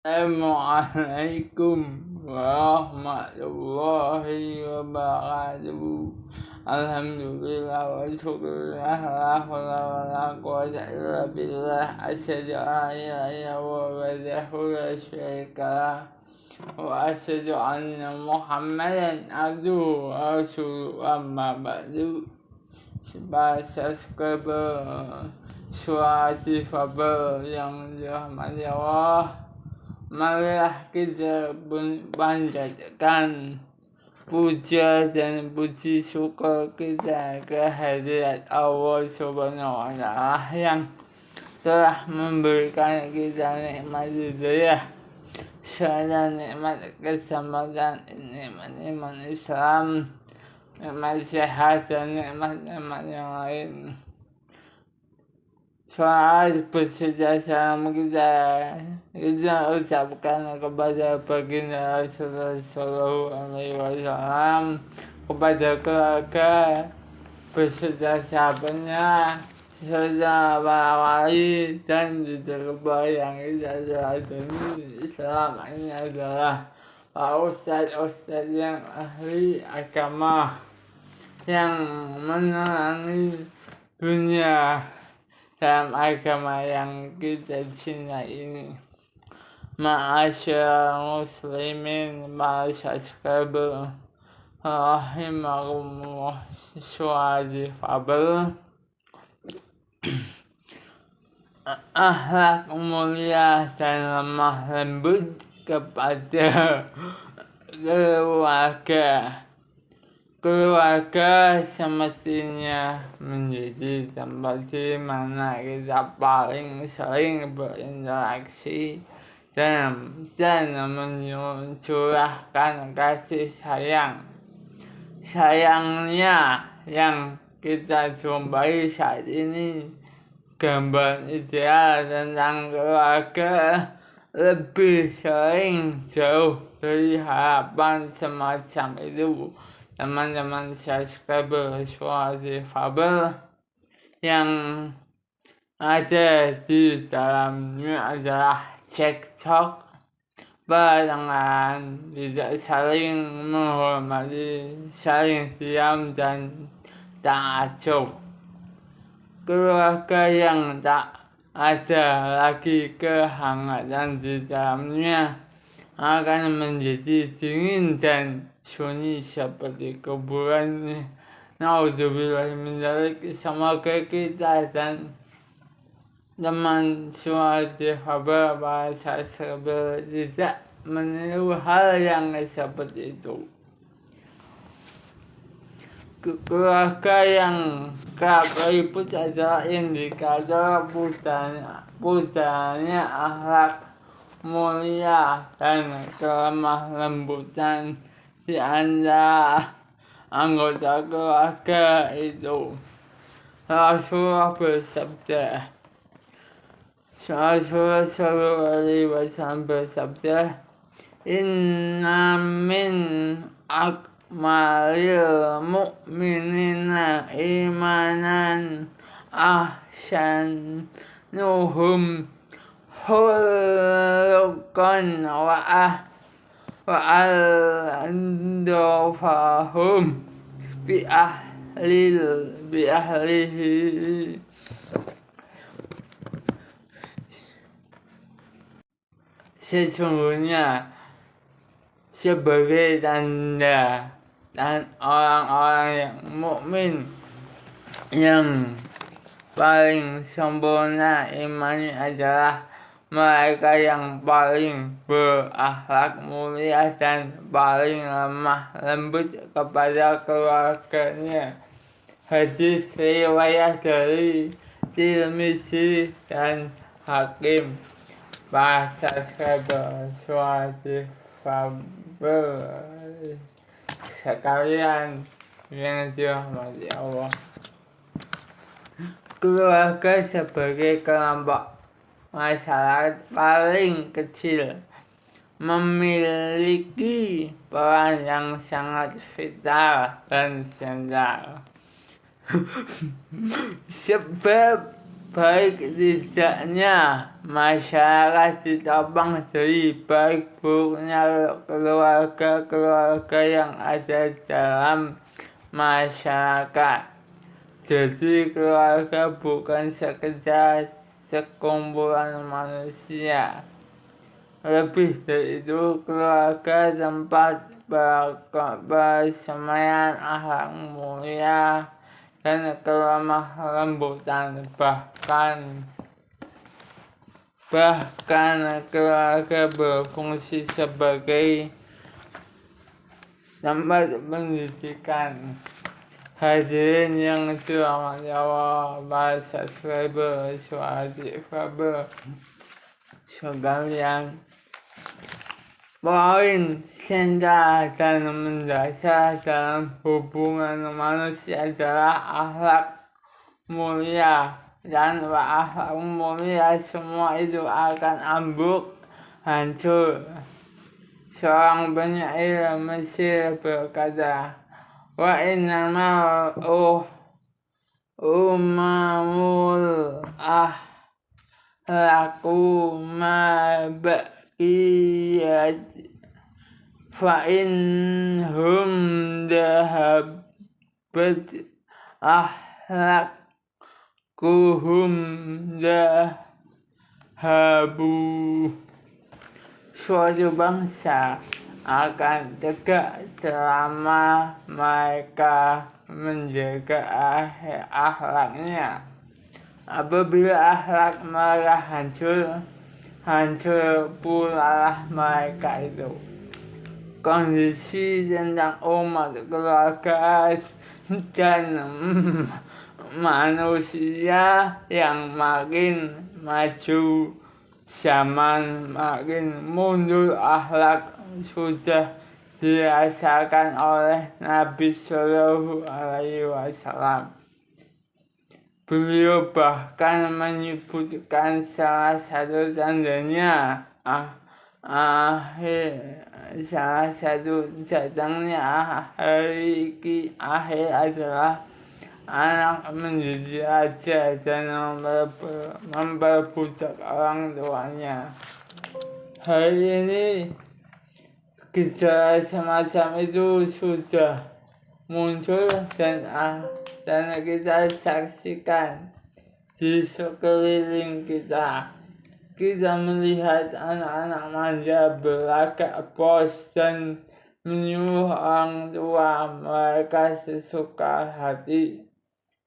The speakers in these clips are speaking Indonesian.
Assalamualaikum warahmatullahi wabarakatuh. Alhamdulillah wa syukurillah la haula wa la quwwata illa billah. Asyhadu an la ilaha illallah wahdahu la syarika lah wa asyhadu anna Muhammadan abduhu wa rasuluhu, amma ba'du. Bahasa subscriber suatu fabel yang dirahmati Allah, marilah kita panjatkan puja dan puji syukur kita kehadirat Allah Subhanahu wa Ta'ala yang telah memberikan kita nikmat hidayah serta nikmat kesempatan, nikmat Islam, nikmat sehat dan nikmat-nikmat yang lain. Soal bersedia salam kita ucapkan kepada baginda Rasulullah Sallallahu Alaihi Wasallam, kepada keluarga beserta sahabatnya, serta para wali dan juga yang kita telah temui selama ini adalah para ustadz yang ahli agama yang menerangi dunia dalam agama yang kita cintai ini. Ma'asyar muslimin, ma'asyar subscriber rahimakumullah suadi fabel. Akhlak mulia dan lemah lembut kepada keluarga semestinya menjadi tempat di mana kita paling sering berinteraksi dan mencurahkan kasih sayangnya yang kita jumpai saat ini. Gambar ideal tentang keluarga lebih sering jauh dari harapan semacam itu. Teman-teman subscriber suatu fabel yang ada di dalamnya adalah cekcok, pertengahan, tidak saling menghormati, saling diam dan takjub. Keluarga yang tak ada lagi kehangatan di dalamnya akan menjadi dingin dan sunyi seperti kuburan. Naudzubillah min dzalik. Semoga kita dan teman suatu fabel bahasa sebel tidak meniru hal yang seperti itu. Keluarga yang kerap ribut adalah indikator pudahnya akhlak mulia dan kelemah lembutan di antara anggota keluarga itu. Rasulullah bersabda, Sallallahu Alaihi Wasallam bersabda, Inna min akmalil mu'minina imanan ahsanuhum khuluqan wa al-andafahum bi ahlihi. Sesungguhnya sebagai tanda dan orang-orang yang mukmin yang paling sempurna imannya adalah mereka yang paling berakhlak mulia dan paling lemah lembut kepada keluarganya. Hadis riwayat dari Tirmizi dan Hakim. Bahasa suatu fabel sekalian yang dirahmati Allah. Keluarga sebagai kelompok masyarakat paling kecil memiliki peran yang sangat vital dan sentral. Sebab baik tidaknya masyarakat ditopang dari baik buruknya keluarga-keluarga yang ada dalam masyarakat. Jadi keluarga bukan sekedar sekumpulan manusia. Lebih dari itu, keluarga tempat bersemaian akhlak mulia dan kelemah lembutan. Bahkan keluarga berfungsi sebagai tempat pendidikan. Hadirin yang dirahmati Allah, para subscriber, sekalian, poin sentral dan mendasar dalam hubungan manusia adalah akhlak mulia. Dan akhlak mulia, semua itu akan ambruk, hancur. Seorang penyair Mesir berkata, wa innamal umamul ahlaku ma baqiyat fa inhum dahabat ahlakuhum dahabu. Suatu bangsa akan tegak selama mereka menjaga akhlaknya. Apabila akhlak mereka hancur pula mereka itu. Kondisi tentang umat, keluarga, dan manusia yang makin maju, zaman makin mundur, akhlak sudah dirasakan oleh Nabi Shallallahu Alaihi Wasallam. Beliau bahkan menyebutkan salah satu tandanya salah satu datangnya hari akhir adalah anak menjadi raja dan memperbudak orang tuanya. Hari ini gejala semacam itu sudah muncul dan kita saksikan di sekeliling kita. Kita melihat anak-anak manja berlagak bos dan menyuruh orang tua mereka sesuka hati.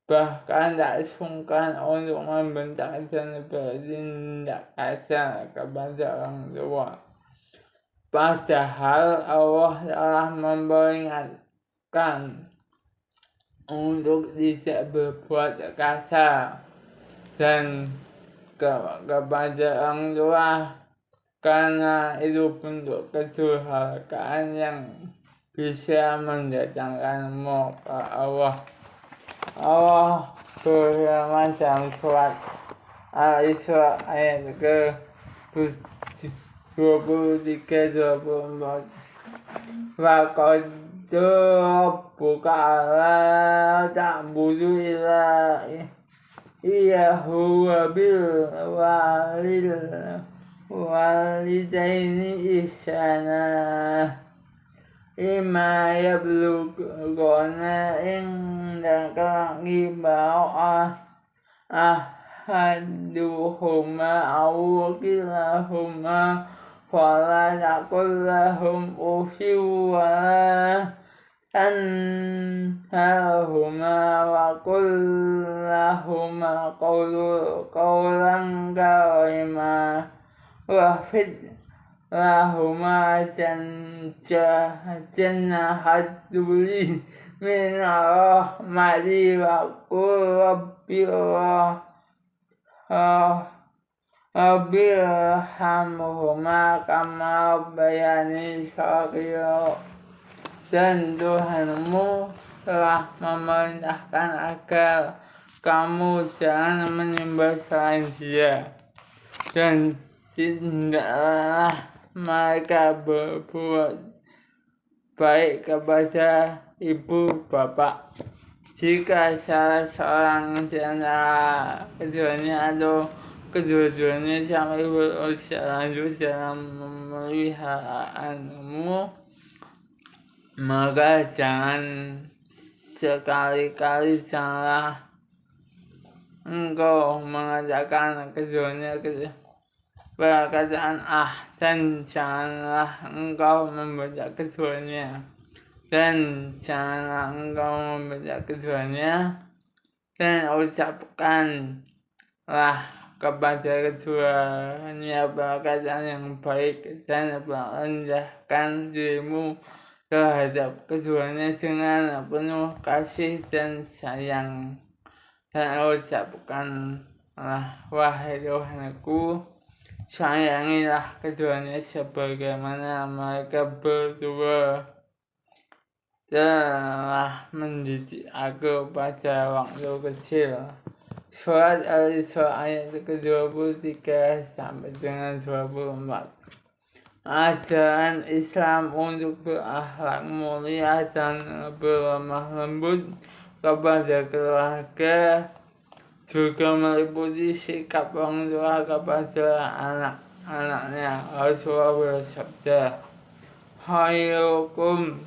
Bahkan tak sungkan untuk membentak dan bertindak kasar kepada orang tua. Padahal Allah telah memperingatkan untuk tidak berbuat kasar dan kepada orang tua, karena itu bentuk kedurhakaan yang bisa mendatangkan murka Allah. Allah berfirman dalam surat Al-Isra ayat ke-23-24, Waqad rabbuka alla ta'budu illa iyyahu wa bil walidaini ihsana imma yablughanna indaka al-kibara ahaduhuma aw kilahuma fala taqul lahum uffin wa tanharhuma wa qul lahuma qawlan karima wahfid lahuma jannahaduli min rahmati wa qul rabbi irhamhuma kama rabbayani shaghira. Dan Tuhanmu telah memerintahkan agar kamu jangan menyembah selain Dia, dan tidaklah mereka berbuat baik kepada ibu bapak. Jika salah seorang di antara keduanya atau kedua-duanya sampai berusaha lanjut dalam memeliharaanmu, maka jangan sekali-kali engkau mengatakan keduanya perkataan dan janganlah engkau membaca keduanya. Dan janganlah engkau membaca keduanya dan ucapkanlah kepada keduanya perkataan yang baik dan rendahkan dirimu terhadap keduanya dengan penuh kasih dan sayang. Dan ucapkanlah, wahai Tuhanku, sayangilah keduanya sebagaimana mereka berdua telah mendidik aku pada waktu kecil. Surat Al-Isra ayat ke-23 sampai dengan 24. Ajaran Islam untuk berakhlak mulia dan berlemah lembut kepada keluarga juga meliputi sikap orang tua kepada anak-anaknya. Rasulullah bersabda, khairukum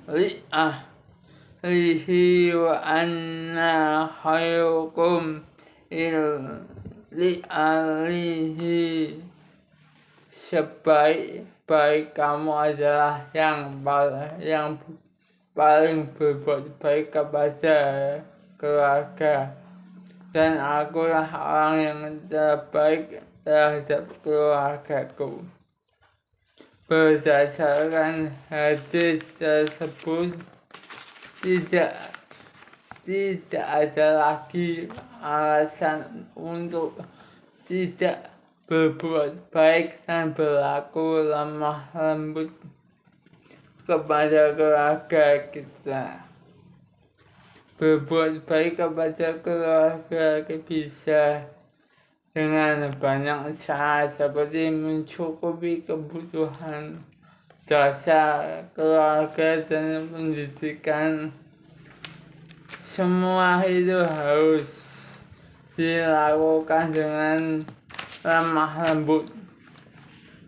li'ahlihi wa anna khairukum li'ahlihi. Sebaik-baik kamu adalah yang paling berbuat baik kepada keluarga, dan akulah orang yang terbaik terhadap keluargaku. Berdasarkan hadis tersebut, tidak ada lagi alasan untuk tidak berbuat baik dan berlaku lemah lembut kepada keluarga kita. Berbuat baik kepada keluarga bisa dengan banyak cara, seperti mencukupi kebutuhan dasar keluarga dan pendidikan. Semua itu harus dilakukan dengan lemah lembut.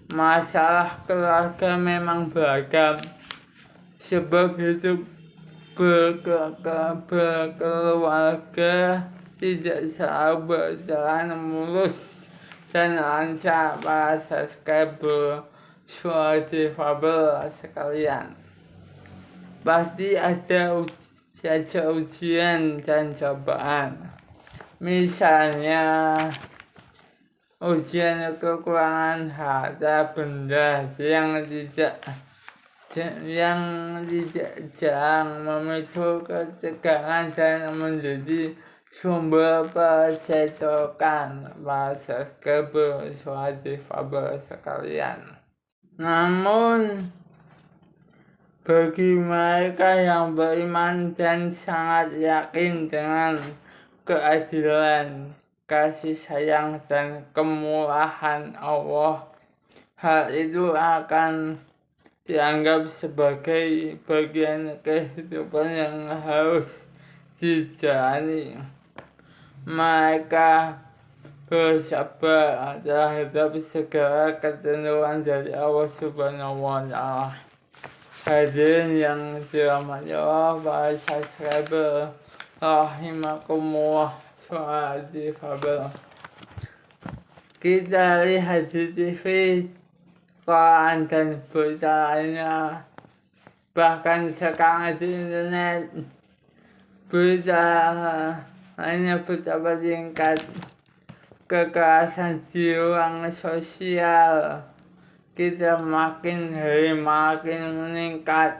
Masalah keluarga memang beragam, sebab hidup berkeluarga tidak selalu berjalan mulus dan lancar. Para subscriber suara difabel sekalian, pasti ada saja ujian dan cobaan. Misalnya ujian kekurangan harta benda yang tidak jarang memicu ketegangan dan menjadi sumber percekcokan. Para subscriber suara difabel sekalian. Namun bagi mereka yang beriman dan sangat yakin dengan keadilan, kasih sayang, dan kemurahan Allah, hal itu akan dianggap sebagai bagian kehidupan yang harus dijalani. Mereka bersabar terhadap segala ketentuan dari Allah Subhanahu wa Ta'ala. Hadirin yang dirahmati Allah, para subscriber rahimakumullah suara difabel. Kita lihat di TV, koran, dan berita lainnya, bahkan sekarang di internet, berita lainnya betapa tingkat kekerasan di ruang sosial kita makin hari makin meningkat.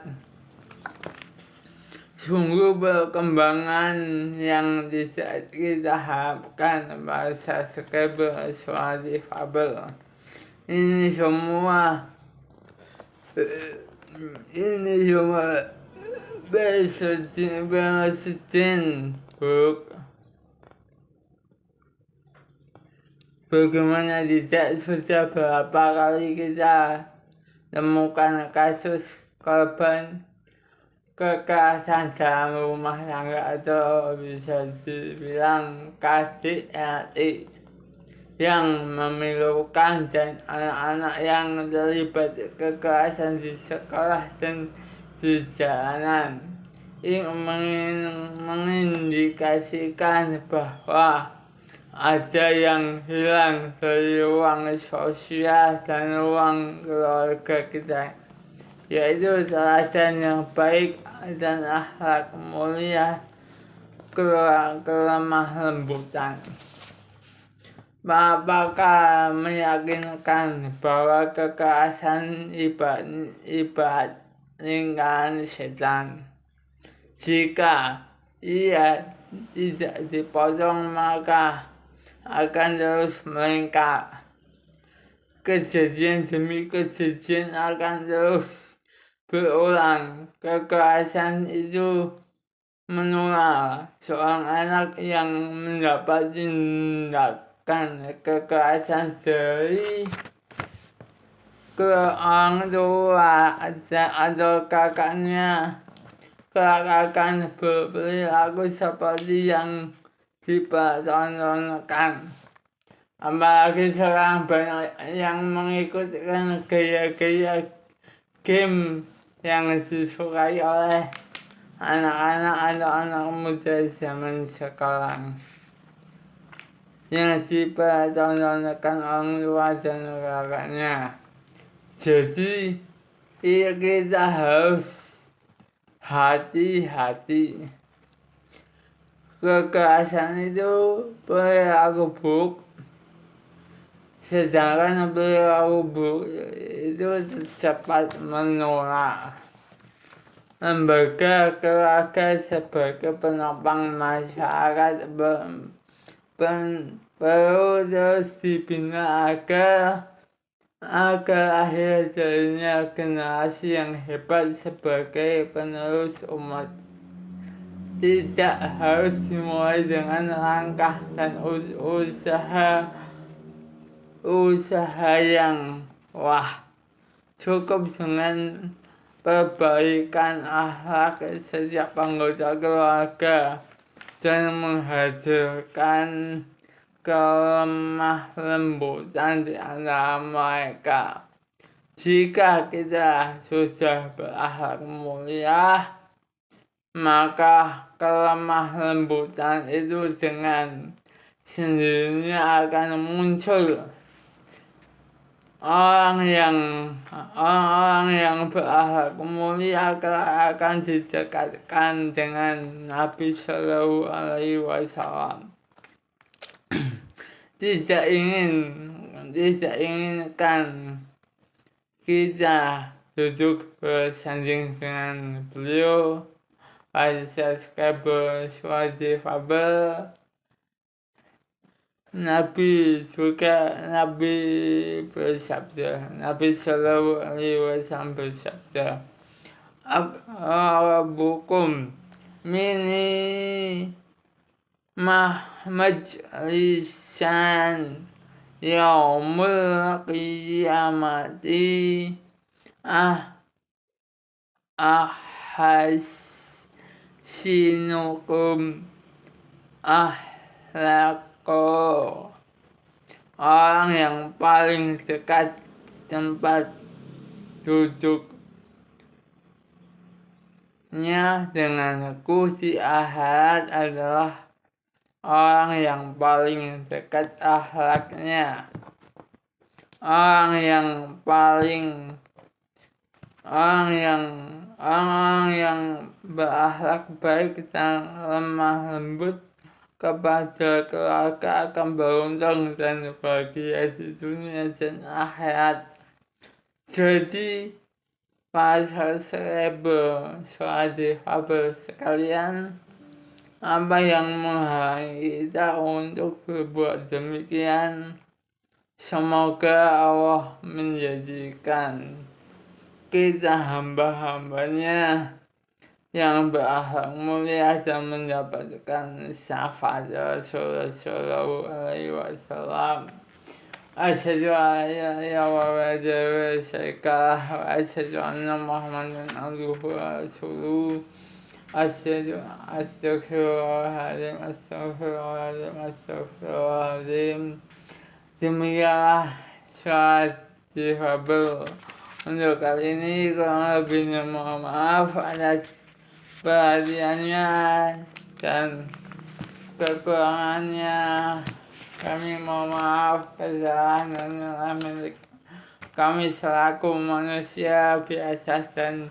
Sungguh perkembangan yang tidak kita harapkan. Para subscriber suara difabel. Ini semua presiden buruk. Bagaimana tidak, sudah berapa kali kita temukan kasus korban kekerasan dalam rumah tangga atau bisa dibilang KDRT yang memilukan dan anak-anak yang terlibat kekerasan di sekolah dan di jalanan. Ini mengindikasikan bahwa ada yang hilang dari ruang sosial dan ruang keluarga kita, yaitu teladan yang baik dan akhlak mulia, kelemah lembutan. Apakah meyakinkan bahwa kekerasan ibarat lingkaran setan? Jika ia tidak dipotong maka akan terus melingkar. Kejadian demi kejadian akan terus berulang. Kekerasan itu menular. Seorang anak yang mendapat tindakan kekerasan dari orang tua atau kakaknya, akan berperilaku seperti yang dipertontonkan. Apalagi sekarang banyak yang mengikuti gaya-gaya game yang disukai oleh anak-anak atau anak muda zaman sekarang, yang dipertontonkan orang tua dan kakaknya. Jadi kita harus hati-hati. Kekerasan itu perilaku buruk, sedangkan perilaku buruk itu cepat menular. Lembaga keluarga sebagai penopang masyarakat perlu terus dibina agar akhir jadinya generasi yang hebat sebagai penerus umat. Tidak harus dimulai dengan langkah dan usaha yang wah. Cukup dengan perbaikan akhlak setiap anggota keluarga dan menghadirkan kelemah lembutan di antara mereka. Jika kita sudah berakhlak mulia, maka kelemah lembutan itu dengan sendirinya akan muncul. Orang yang berakhlak mulia akan didekatkan dengan Nabi Shallallahu Alaihi Wasallam. Tidak inginkan kita duduk bersanding dengan beliau. Pada subscriber Suwadi Fabel, Nabi bersabda, Nabi Shallallahu Alaihi Wasallam bersabda, Rabbukum mini majlisan yaumul qiyamati ahsinukum akhlaqo. Orang yang paling dekat tempat duduknya denganku di akhirat adalah orang yang paling dekat akhlaknya. Orang yang berakhlak baik dan lemah lembut kepada keluarga akan beruntung dan bahagia di dunia dan akhirat. Jadi para subscriber Suwadi Fabel sekalian, apa yang menghalangi kita untuk berbuat demikian? Semoga Allah menjadikan kita hamba-hambanya yang berakhlak mulia dan mendapatkan syafaat Rasulullah Sallallahu Alaihi Wasallam. Asyhadu an la ilaha illallah syarika lah wa asyhadu anna Muhammadan abduhu wa rasuluh. Astagfirullahaladzim, astagfirullahaladzim. Demikianlah sholat difabel untuk kali ini. Kurang lebihnya mohon maaf atas perhatiannya dan kekurangannya. Kami mohon maaf kesalahan dan milik kami selaku manusia biasa dan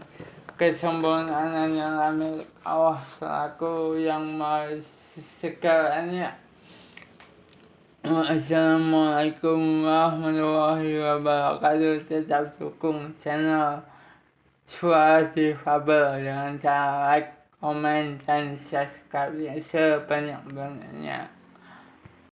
kesempurnaan yang milik Allah selaku yang maha segalanya. Assalamualaikum warahmatullahi wabarakatuh. Tetap dukung channel Suara Difabel dengan cara like, komen, dan subscribe sebanyak-banyaknya.